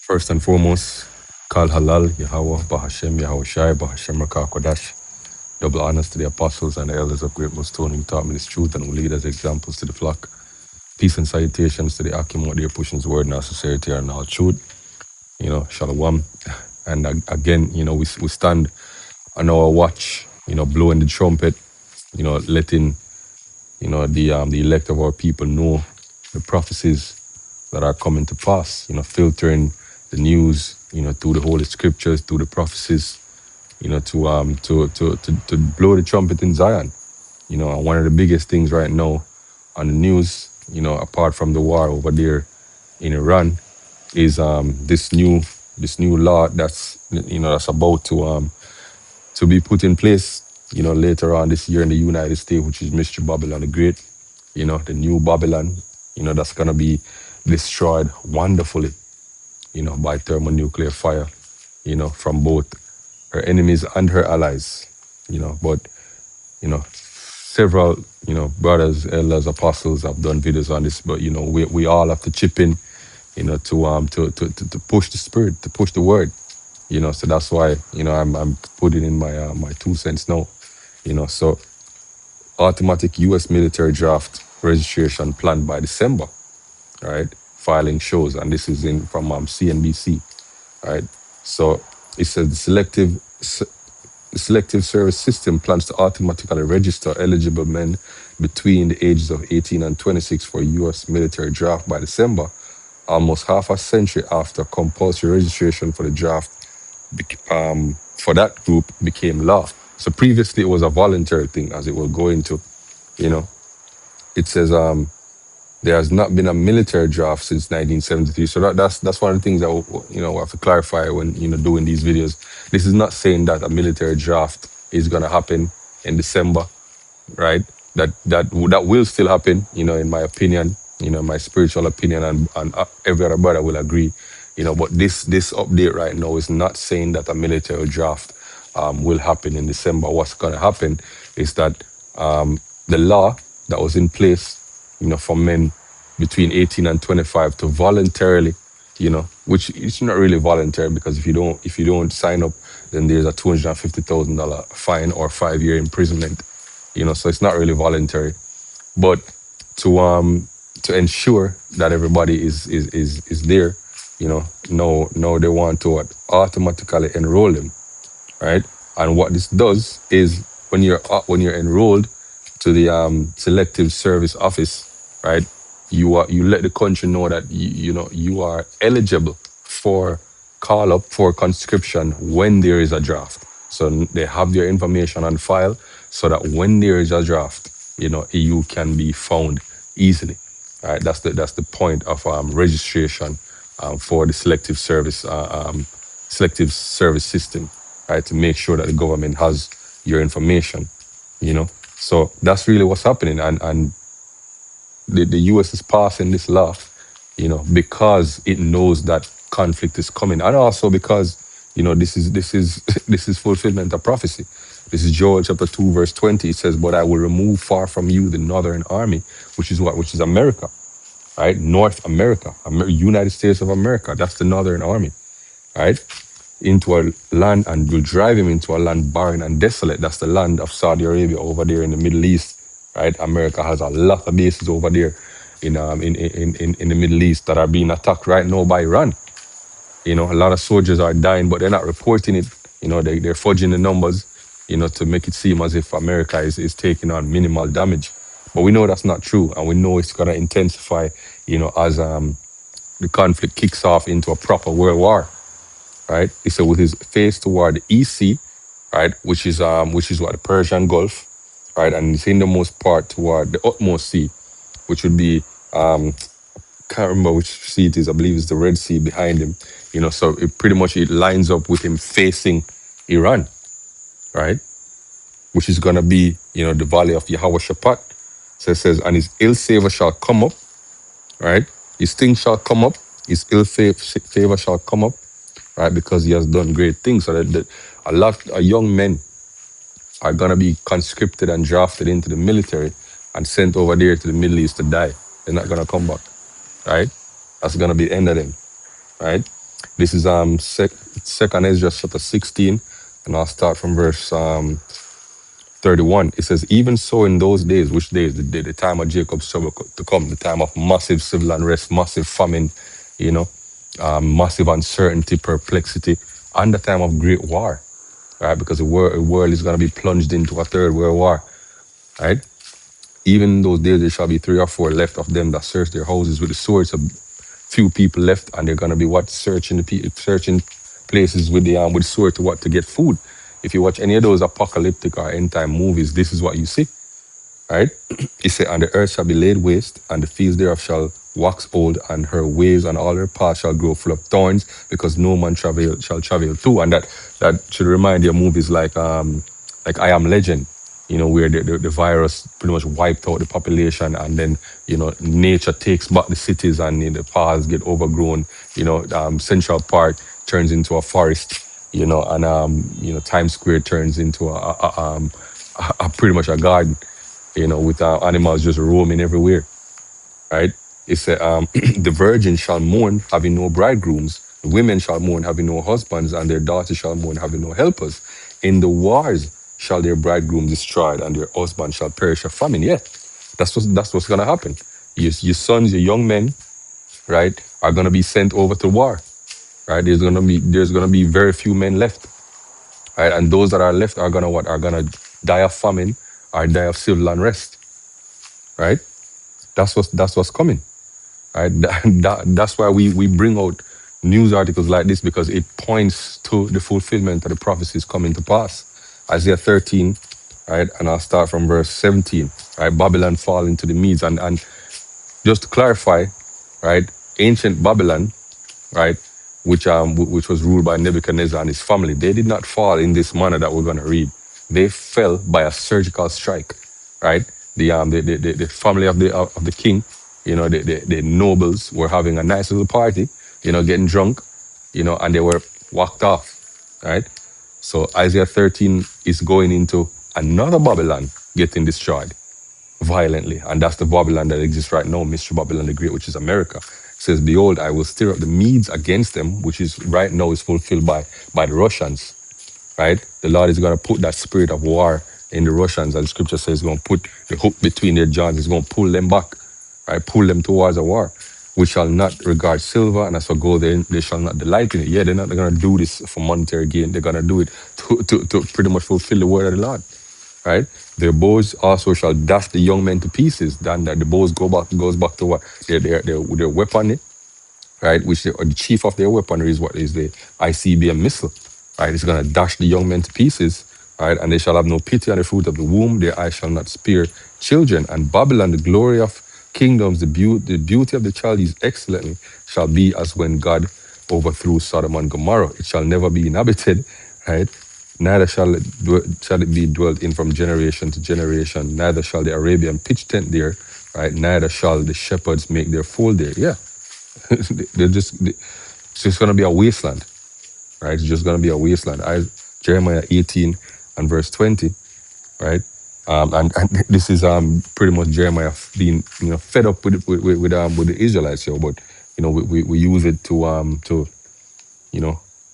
First and foremost, Kal Halal, Yahweh, Bahashem, Yahweh Shai, Bahashem Rakah Kodash. Double honors to the apostles and the elders of Great Millstone who taught me this truth and who lead as examples to the flock. Peace and salutations to the Akim out there pushing his word in our society and our truth. Shalom. And again, we stand on our watch, blowing the trumpet, letting, the elect of our people know the prophecies that are coming to pass, filtering the news, through the Holy Scriptures, through the prophecies, to blow the trumpet in Zion. And one of the biggest things right now on the news, apart from the war over there in Iran, is this new law that's about to be put in place, later on this year in the United States, which is Mystery Babylon the Great, the new Babylon, that's gonna be destroyed wonderfully, by thermonuclear fire, from both her enemies and her allies, but several, brothers, elders, apostles have done videos on this, but we all have to chip in, to push the spirit, to push the word, so that's why, I'm putting in my 2 cents now, so automatic US military draft registration planned by December, right? Filing shows, and this is in from CNBC, right? So it says the selective service system plans to automatically register eligible men between the ages of 18 and 26 for U.S. military draft by December, almost half a century after compulsory registration for the draft for that group became law. So previously it was a voluntary thing, as it will go into, you know, it says there has not been a military draft since 1973. So that's one of the things that we have to clarify when doing these videos. This is not saying that a military draft is going to happen in December, right? That will still happen, in my opinion, my spiritual opinion, and every other brother will agree, But this update right now is not saying that a military draft will happen in December. What's going to happen is that the law that was in place, for men between 18 and 25 to voluntarily, which it's not really voluntary, because if you don't sign up, then there's a $250,000 fine or 5-year imprisonment. So it's not really voluntary. But to ensure that everybody is there, no, they want to automatically enroll them, right? And what this does is when you're enrolled to the selective service office, right? You let the country know that you are eligible for call up for conscription when there is a draft. So they have your information on file, so that when there is a draft, you can be found easily. Right? That's the point of registration for the selective service system, right? To make sure that the government has your information, So that's really what's happening, and the US is passing this law, because it knows that conflict is coming, and also because this is this is fulfillment of prophecy. This is Joel chapter 2 verse 20. It says, "But I will remove far from you the northern army," which is what? Which is America, right? North America, United States of America. That's the northern army, right? Into a land, and will drive him into a land barren and desolate. That's the land of Saudi Arabia over there in the Middle East, right? America has a lot of bases over there in the Middle East that are being attacked right now by Iran. A lot of soldiers are dying, but they're not reporting it. They're fudging the numbers, to make it seem as if America is taking on minimal damage. But we know that's not true, and we know it's gonna intensify, as the conflict kicks off into a proper world war, right? So with his face toward the EC, right, which is what, the Persian Gulf, right, and his innermost part toward the utmost sea, which would be can't remember which sea it is. I believe it's the Red Sea behind him. So it pretty much it lines up with him facing Iran, right, which is gonna be the valley of Yahweh Shaphat. So it says, and his ill favor shall come up, right? His thing shall come up, his favor shall come up, right? Because he has done great things. So that a lot of young men are gonna be conscripted and drafted into the military and sent over there to the Middle East to die. They're not gonna come back, right? That's gonna be the end of them, right? This is Second Ezra chapter 16, and I'll start from verse 31. It says, even so in those days, which days? The time of Jacob's trouble to come, the time of massive civil unrest, massive famine, you know, massive uncertainty, perplexity, and the time of great war, right? Because the world is going to be plunged into a third world war, right? Even in those days, there shall be three or four left of them that search their houses with the swords. A few people left, and they're gonna be what searching searching places with sword to what to get food. If you watch any of those apocalyptic or end time movies, this is what you see, right? It said, and the earth shall be laid waste, and the fields thereof shall wax old, and her ways and all her paths shall grow full of thorns, because no man shall travel through. And that should remind you of movies like I Am Legend, where the virus pretty much wiped out the population, and then nature takes back the cities, and the paths get overgrown. Central Park turns into a forest, and Times Square turns into a pretty much a garden, with animals just roaming everywhere, right? It said, the virgin shall mourn, having no bridegrooms. The women shall mourn, having no husbands, and their daughters shall mourn, having no helpers. In the wars shall their bridegroom destroyed, and their husband shall perish of famine. Yeah, that's what's gonna happen. Your sons, your young men, right, are gonna be sent over to war. Right, there's gonna be very few men left. Right, and those that are left are gonna what? Are gonna die of famine, or die of civil unrest. Right, that's what's coming. Right? That's why we bring out news articles like this, because it points to the fulfillment of the prophecies coming to pass. Isaiah 13, right? And I'll start from verse 17. Right? Babylon fall into the Medes. And just to clarify, right, ancient Babylon, right, which was ruled by Nebuchadnezzar and his family, they did not fall in this manner that we're going to read. They fell by a surgical strike, right? The family of the king, the nobles were having a nice little party, getting drunk, and they were walked off, right? So Isaiah 13 is going into another Babylon getting destroyed violently. And that's the Babylon that exists right now, Mystery Babylon the Great, which is America. It says, behold, I will stir up the Medes against them, which is right now is fulfilled by the Russians, right? The Lord is going to put that spirit of war in the Russians, and scripture says he's going to put the hook between their jaws. He's going to pull them back, right? Pull them towards a war. We shall not regard silver, and as for gold, they shall not delight in it. Yeah, they're not going to do this for monetary gain. They're going to do it to pretty much fulfill the word of the Lord, right? Their bows also shall dash the young men to pieces. Then that the bows goes back to what their weapon, right? Which or the chief of their weaponry is what is the ICBM missile, right? It's gonna dash the young men to pieces, right? And they shall have no pity on the fruit of the womb. Their eyes shall not spare children. And Babylon, the glory of kingdoms, the beauty of the child is excellently shall be as when God overthrew Sodom and Gomorrah. It shall never be inhabited, right? Neither shall it be dwelt in from generation to generation. Neither shall the Arabian pitch tent there, right? Neither shall the shepherds make their fold there. Yeah, it's just going to be a wasteland, right? It's just going to be a wasteland. Jeremiah 18 and verse 20, right? And this is pretty much Jeremiah being fed up with the Israelites here, but we use it to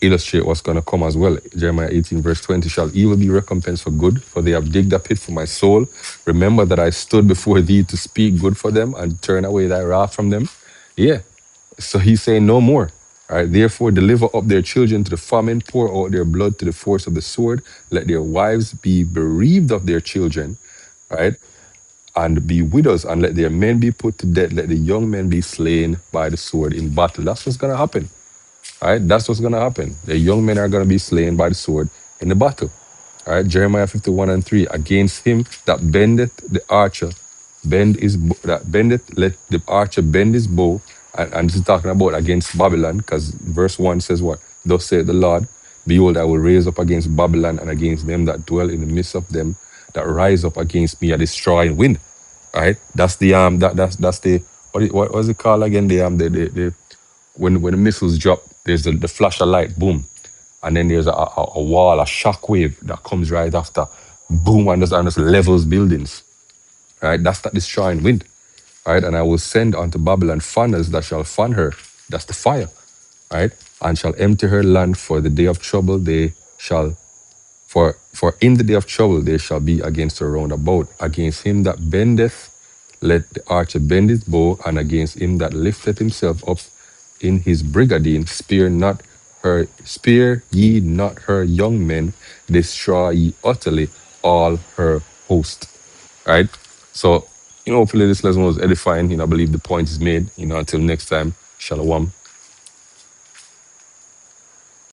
illustrate what's going to come as well. Jeremiah 18 verse 20, shall evil be recompensed for good, for they have digged a pit for my soul. Remember that I stood before thee to speak good for them and turn away thy wrath from them. Yeah, so he's saying no more. All right. Therefore, deliver up their children to the famine, pour out their blood to the force of the sword. Let their wives be bereaved of their children, right? And be widows, and let their men be put to death. Let the young men be slain by the sword in battle. That's what's gonna happen. All right. That's what's gonna happen. The young men are gonna be slain by the sword in the battle. All right, Jeremiah 51 and 3. Against him that bendeth the archer, that bendeth, let the archer bend his bow. And this is talking about against Babylon, because verse 1 says what? Thus saith the Lord, behold, I will raise up against Babylon and against them that dwell in the midst of them that rise up against me a destroying wind. All right, that's the that's the what was it called again? The when the missiles drop, there's the flash of light, boom, and then there's a wall, a shock wave that comes right after, boom, and just levels buildings. Right, that's that destroying wind. Right, and I will send unto Babylon funnels that shall fan her. That's the fire. right? And shall empty her land for the day of trouble. They shall for in the day of trouble they shall be against her round about. Against him that bendeth, let the archer bend his bow, and against him that lifteth himself up in his brigandine, spare ye not her young men, destroy ye utterly all her host. Right? So, hopefully this lesson was edifying. I believe the point is made. Until next time, shalom